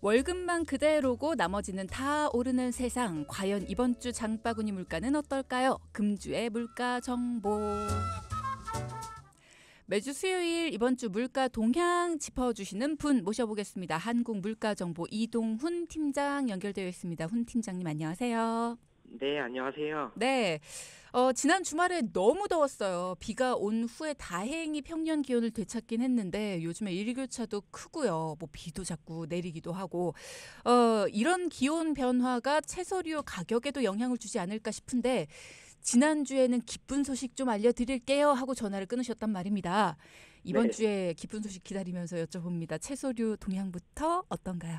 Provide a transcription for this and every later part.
월급만 그대로고 나머지는 다 오르는 세상. 과연 이번 주 장바구니 물가는 어떨까요? 금주의 물가 정보. 매주 수요일 이번 주 물가 동향 짚어주시는 분 모셔보겠습니다. 한국물가정보 이동훈 팀장 연결되어 있습니다. 훈 팀장님 안녕하세요. 네, 안녕하세요. 네, 지난 주말에 너무 더웠어요. 비가 온 후에 다행히 평년 기온을 되찾긴 했는데 요즘에 일교차도 크고요. 뭐 비도 자꾸 내리기도 하고 이런 기온 변화가 채소류 가격에도 영향을 주지 않을까 싶은데 지난주에는 기쁜 소식 좀 알려드릴게요 하고 전화를 끊으셨단 말입니다. 이번 네, 주에 기쁜 소식 기다리면서 여쭤봅니다. 채소류 동향부터 어떤가요?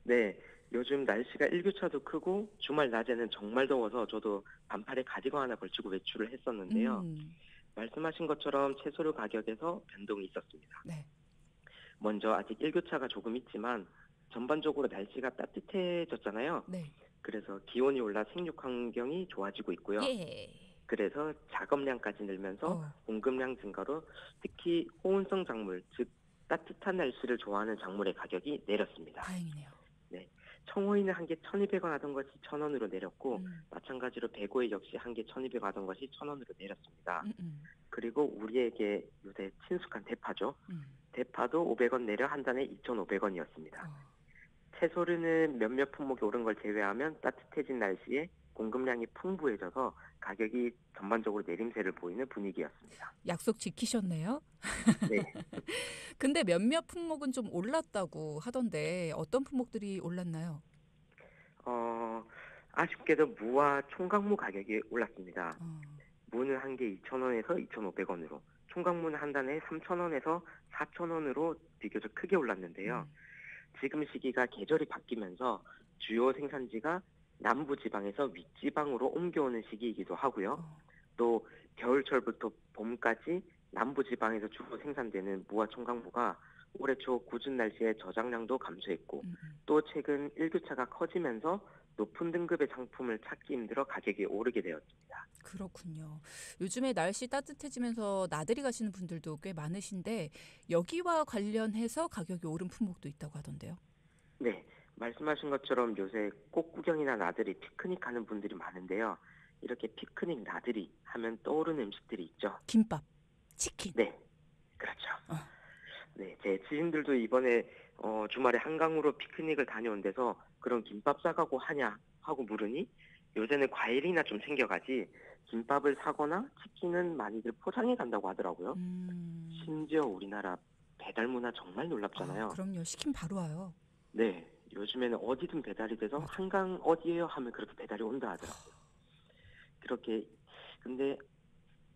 네. 요즘 날씨가 일교차도 크고 주말 낮에는 정말 더워서 저도 반팔에 가디건 하나 걸치고 외출을 했었는데요. 음, 말씀하신 것처럼 채소류 가격에서 변동이 있었습니다. 네. 먼저 아직 일교차가 조금 있지만 전반적으로 날씨가 따뜻해졌잖아요. 네. 그래서 기온이 올라 생육 환경이 좋아지고 있고요. 예. 그래서 작업량까지 늘면서 어, 공급량 증가로 특히 호운성 작물, 즉 따뜻한 날씨를 좋아하는 작물의 가격이 내렸습니다. 다행이네요. 네. 청어이는 한 개 1,200원 하던 것이 1,000원으로 내렸고 음, 마찬가지로 백오이 역시 한 개 1,200원 하던 것이 1,000원으로 내렸습니다. 음, 음, 그리고 우리에게 요새 친숙한 대파죠. 음. 대파도 500원 내려 한 단에 2,500원이었습니다. 어. 채소류는 몇몇 품목이 오른 걸 제외하면 따뜻해진 날씨에 공급량이 풍부해져서 가격이 전반적으로 내림세를 보이는 분위기였습니다. 약속 지키셨네요. 네. 근데 몇몇 품목은 좀 올랐다고 하던데 어떤 품목들이 올랐나요? 어, 아쉽게도 무와 총각무 가격이 올랐습니다. 어, 무는 한 개 2,000원에서 2,500원으로, 총각무는 한 단에 3,000원에서 4,000원으로 비교적 크게 올랐는데요. 음, 지금 시기가 계절이 바뀌면서 주요 생산지가 남부 지방에서 윗지방으로 옮겨오는 시기이기도 하고요. 어, 또 겨울철부터 봄까지 남부 지방에서 주로 생산되는 무와 총각무가 올해 초 궂은 날씨에 저장량도 감소했고 음, 음. 또 최근 일교차가 커지면서 높은 등급의 상품을 찾기 힘들어 가격이 오르게 되었습니다. 그렇군요. 요즘에 날씨 따뜻해지면서 나들이 가시는 분들도 꽤 많으신데 여기와 관련해서 가격이 오른 품목도 있다고 하던데요. 네, 말씀하신 것처럼 요새 꽃구경이나 나들이 피크닉 하는 분들이 많은데요. 이렇게 피크닉 나들이 하면 떠오르는 음식들이 있죠. 김밥, 치킨. 네, 그렇죠. 어, 네, 제 지인들도 이번에 주말에 한강으로 피크닉을 다녀온 데서 그런 김밥 싸가고 하냐 하고 물으니 요새는 과일이나 좀 챙겨가지 김밥을 사거나 치킨은 많이들 포장해 간다고 하더라고요. 음, 심지어 우리나라 배달 문화 정말 놀랍잖아요. 그럼요. 시키면 바로 와요. 네, 요즘에는 어디든 배달이 돼서 맞아. 한강 어디에요 하면 그렇게 배달이 온다 하더라고요. 그렇게 근데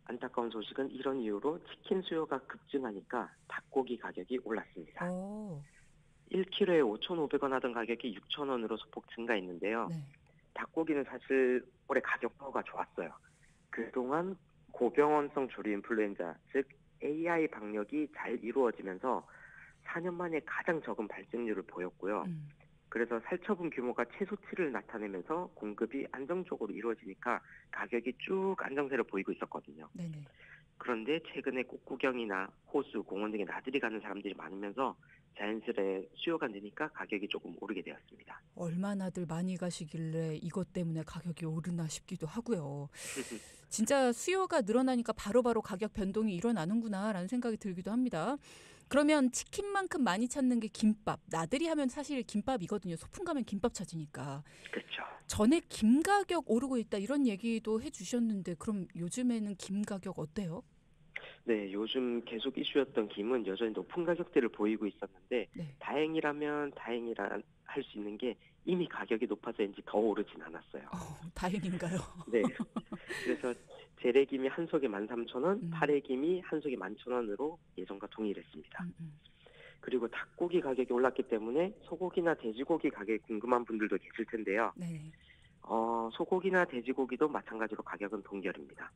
안타까운 소식은 이런 이유로 치킨 수요가 급증하니까 닭고기 가격이 올랐습니다. 어, 1kg에 5,500원 하던 가격이 6,000원으로 소폭 증가했는데요. 네. 닭고기는 사실 올해 가격 평가가 좋았어요. 그동안 고병원성 조류 인플루엔자, 즉 AI 방역이 잘 이루어지면서 4년 만에 가장 적은 발생률을 보였고요. 음, 그래서 살처분 규모가 최소치를 나타내면서 공급이 안정적으로 이루어지니까 가격이 쭉 안정세를 보이고 있었거든요. 네네. 그런데 최근에 꽃구경이나 호수, 공원 등에 나들이 가는 사람들이 많으면서 자연스레 수요가 느니까 가격이 조금 오르게 되었습니다. 얼마나들 많이 가시길래 이것 때문에 가격이 오르나 싶기도 하고요. 진짜 수요가 늘어나니까 바로바로 가격 변동이 일어나는구나라는 생각이 들기도 합니다. 그러면 치킨만큼 많이 찾는 게 김밥. 나들이 하면 사실 김밥이거든요. 소풍 가면 김밥 찾으니까. 그렇죠. 전에 김 가격 오르고 있다 이런 얘기도 해주셨는데 그럼 요즘에는 김 가격 어때요? 네, 요즘 계속 이슈였던 김은 여전히 높은 가격대를 보이고 있었는데 네. 다행이라면 다행이라 할 수 있는 게 이미 가격이 높아서인지 더 오르진 않았어요. 다행인가요? 네, 그래서 재래김이 한 속에 13,000원, 음, 파래김이 한 속에 11,000원으로 예전과 동일했습니다. 음, 음. 그리고 닭고기 가격이 올랐기 때문에 소고기나 돼지고기 가격이 궁금한 분들도 계실 텐데요. 네네. 소고기나 돼지고기도 마찬가지로 가격은 동결입니다.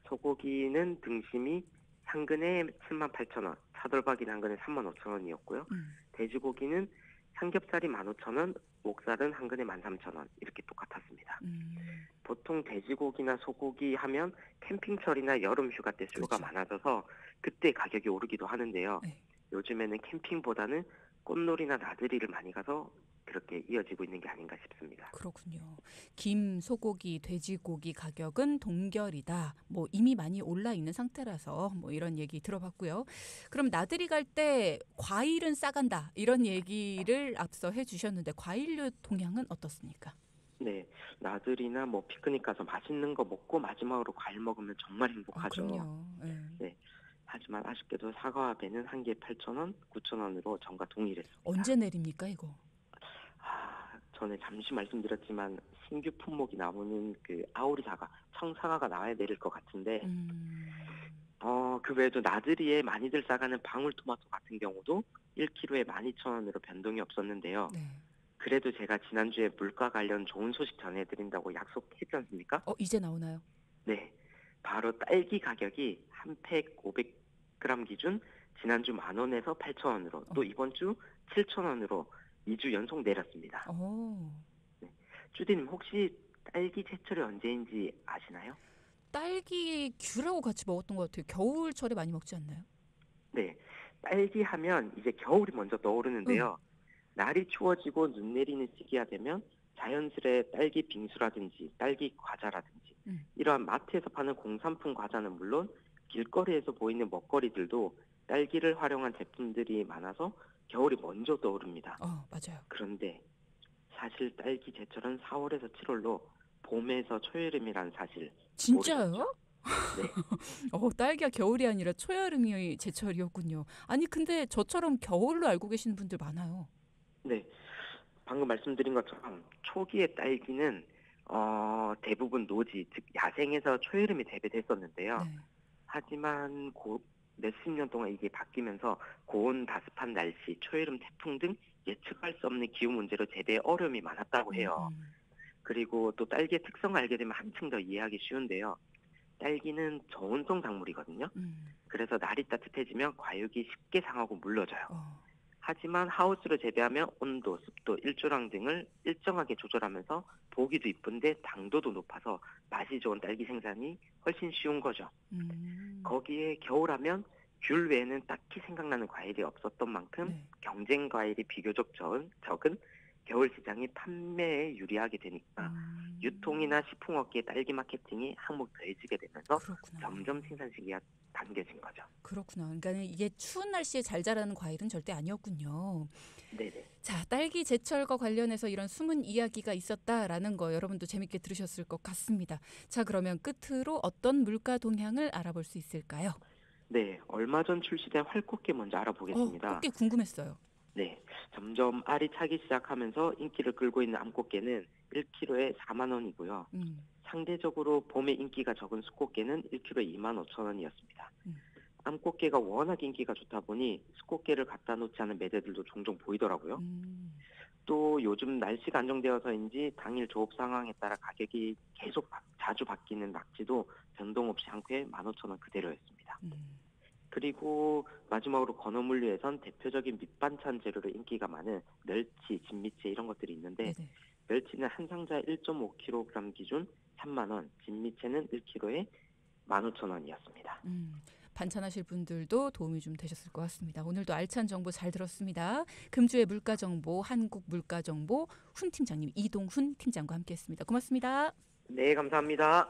소고기는 등심이 한 근에 78,000원, 차돌박이는 한 근에 35,000원이었고요. 음, 돼지고기는 삼겹살이 15,000원, 목살은 한 근에 13,000원 이렇게 똑같았습니다. 음. 보통 돼지고기나 소고기 하면 캠핑철이나 여름 휴가 때 수요가 그렇죠. 많아져서 그때 가격이 오르기도 하는데요. 네. 요즘에는 캠핑보다는 꽃놀이나 나들이를 많이 가서 그렇게 이어지고 있는 게 아닌가 싶습니다. 그렇군요. 김, 소고기, 돼지고기 가격은 동결이다. 뭐 이미 많이 올라 있는 상태라서 뭐 이런 얘기 들어봤고요. 그럼 나들이 갈 때 과일은 싸간다. 이런 얘기를 앞서 해주셨는데 과일류 동향은 어떻습니까? 네, 나들이나 뭐 피크닉 가서 맛있는 거 먹고 마지막으로 과일 먹으면 정말 행복하죠. 그럼요. 예. 네, 하지만 아쉽게도 사과와 배는 한 개에 8,000원, 9,000원으로 전과 동일했습니다. 언제 내립니까 이거? 전에 잠시 말씀드렸지만 신규 품목이 나오는 그 아오리 사과, 청사과가 나와야 내릴 것 같은데, 음, 그 외에도 나들이에 많이들 싸가는 방울토마토 같은 경우도 1kg에 12,000원으로 변동이 없었는데요. 네. 그래도 제가 지난주에 물가 관련 좋은 소식 전해드린다고 약속했지 않습니까? 이제 나오나요? 네, 바로 딸기 가격이 한 팩 500g 기준 지난주 10,000원에서 8,000원으로 또 이번 주 7,000원으로 2주 연속 내렸습니다. 어, 네. 주디님 혹시 딸기 제철이 언제인지 아시나요? 딸기 귤하고 같이 먹었던 것 같아요. 겨울철에 많이 먹지 않나요? 네, 딸기 하면 이제 겨울이 먼저 응. 떠오르는데요. 날이 추워지고 눈 내리는 시기가 되면 자연스레 딸기 빙수라든지 딸기 과자라든지 음. 이러한 마트에서 파는 공산품 과자는 물론 길거리에서 보이는 먹거리들도 딸기를 활용한 제품들이 많아서 겨울이 먼저 떠오릅니다. 맞아요. 그런데 사실 딸기 제철은 4월에서 7월로 봄에서 초여름이라는 사실 모르셨죠? 진짜요? 네, 딸기가 겨울이 아니라 초여름이 제철이었군요. 아니 근데 저처럼 겨울로 알고 계시는 분들 많아요. 네. 방금 말씀드린 것처럼 초기의 딸기는 대부분 노지, 즉 야생에서 초여름이 재배됐었는데요. 네. 하지만 몇십 년 동안 이게 바뀌면서 고온 다습한 날씨, 초여름 태풍 등 예측할 수 없는 기후 문제로 재배에 어려움이 많았다고 음, 해요. 음, 그리고 또 딸기의 특성을 알게 되면 한층 더 이해하기 쉬운데요. 딸기는 저온성 작물이거든요. 음. 그래서 날이 따뜻해지면 과육이 쉽게 상하고 물러져요. 어, 하지만 하우스로 재배하면 온도, 습도, 일조량 등을 일정하게 조절하면서 보기도 이쁜데 당도도 높아서 맛이 좋은 딸기 생산이 훨씬 쉬운 거죠. 음. 거기에 겨울하면 귤 외에는 딱히 생각나는 과일이 없었던 만큼 네. 경쟁 과일이 비교적 적은 겨울 시장이 판매에 유리하게 되니까 유통이나 식품업계의 딸기 마케팅이 한몫 더해지게 되면서 그렇구나. 점점 생산 시기가 당겨진 거죠. 그렇구나. 그러니까 이게 추운 날씨에 잘 자라는 과일은 절대 아니었군요. 네네. 자, 딸기 제철과 관련해서 이런 숨은 이야기가 있었다라는 거 여러분도 재밌게 들으셨을 것 같습니다. 자, 그러면 끝으로 어떤 물가 동향을 알아볼 수 있을까요? 네, 얼마 전 출시된 활꽃게 먼저 알아보겠습니다. 꽃게 궁금했어요. 네, 점점 알이 차기 시작하면서 인기를 끌고 있는 암꽃게는 1kg에 4만 원이고요. 음, 상대적으로 봄에 인기가 적은 수꽃게는 1kg에 2만 5천 원이었습니다. 음, 암꽃게가 워낙 인기가 좋다 보니 수꽃게를 갖다 놓지 않은 매대들도 종종 보이더라고요. 음, 또 요즘 날씨가 안정되어서인지 당일 조업 상황에 따라 가격이 계속 자주 바뀌는 낙지도 변동 없이 한 큐에 15,000원 그대로였습니다. 음. 그리고 마지막으로 건어물류에선 대표적인 밑반찬 재료로 인기가 많은 멸치, 진미채 이런 것들이 있는데 네네. 멸치는 한 상자에 1.5kg 기준 3만 원, 진미채는 1kg에 15,000원이었습니다. 반찬하실 분들도 도움이 좀 되셨을 것 같습니다. 오늘도 알찬 정보 잘 들었습니다. 금주의 물가 정보, 한국 물가 정보 훈 팀장님 이동훈 팀장과 함께했습니다. 고맙습니다. 네, 감사합니다.